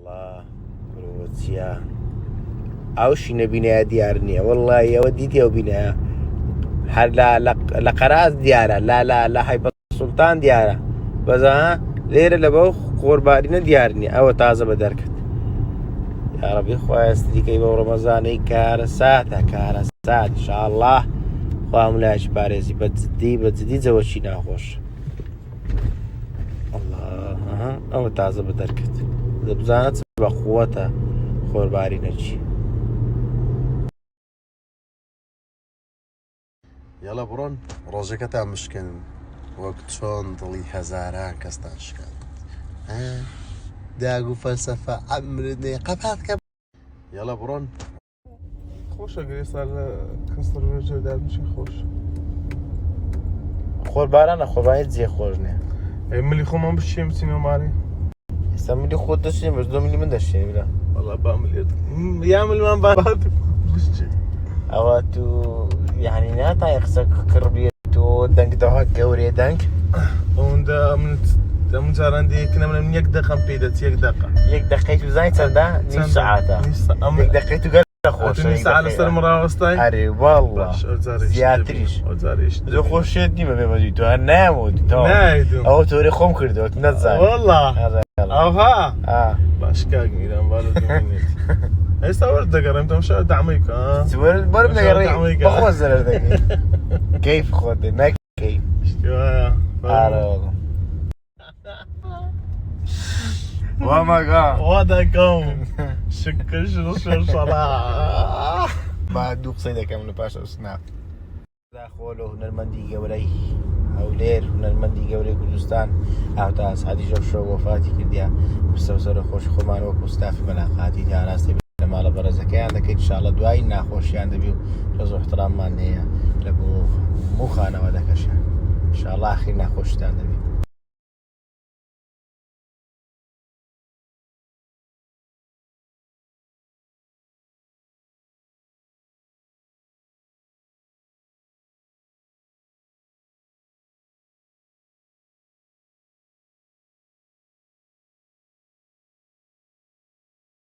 الله کورۆچیە ئەوشی نەبینایە دیار نییە وەڵڵی ئەوە دیتیەوە بینایە هەر لە قەراز دیارە لە حیبەت سوڵتان دیارە بەزە لێرە لە بەو قۆربارینە دیار نییە ئەوە تازە بە دەرکەت یا ڕەبی خوای ئەستریکەی بەو ڕەمەزانەی کارە ساتە کارە سات ئینشاءالله خوا هەمولایەکی پارێزی بەجددی جەوەشی ناخۆش ئەوە تازە بە دەرکەت دەبزانە چ بە قووەتە خۆربارینەچی یاڵە بڕۆن ڕۆژەکەتان مشکن وەک چۆن دڵی هەزاران کەستان شکات داگ و فەلسەفە ئەمرنێ قەپاتکە یاڵە بڕۆن خۆشە گرێستا لە کەستەڕێژێدا بچین خۆش خۆربارانە خۆبانیت جێ خۆش نییە ملی خۆمان بچین بچینەوە ماری ئێستا ملی خۆت دەچین بەس 2 ملی من دەشتێ برا وەڵا با ملیت یا ملمان با بچین ئەوە تو یعنی ناتای قسە کڕبیێت تۆ دەنگدەها گەورێ دەنگ ئەوەندە من جاران دیەکە من 1 دقەم پێ دەچ 1 دقە 1 دقەی تو زانی چەندە نیم سەعاتە 1 دقەی تو گەورە خۆشە ساعت لەسەر مڕاوەستای ئەرێ واڵڵا زیاتریش زۆر خۆشێت نیمە بێمەدوی تو هەر نایەمەوە ئەوە تۆرێ خۆم کردەوە نەتزانێت وەڵڵا ئەوها باش کاک میران باڵە دوێنێت ئێستا وەرد دەگەڕێم تەماشا دەعمەی بکە بەرم دەگەڕێ بەخۆ زەرەر دەکەی کەیف خۆت دێ نەکەی وامەگا وا دەکەم شکرش شەڵا با دوو قسەی دەکەم لە پاشە سناپ داخۆل و هونەرمەندی گەورەی هەولێر هونەرمەندی گەورەی کوردستان هاوتا ئاسعادی ژەوشە وەفاتی کردیا سەرە خۆش خۆمان وەکو ستافی بەلاقاتی ئاراستی لە ماڵە بەرەزەکەیان دەکەیت ئینشاڵڵا دوای ناخۆشیان دەبی و ڕێز و احتراممان هەیە لە بۆ هەموو خانەوە دەکەشیان ئینشاڵڵا ئاخیر ناخۆشتان دەبی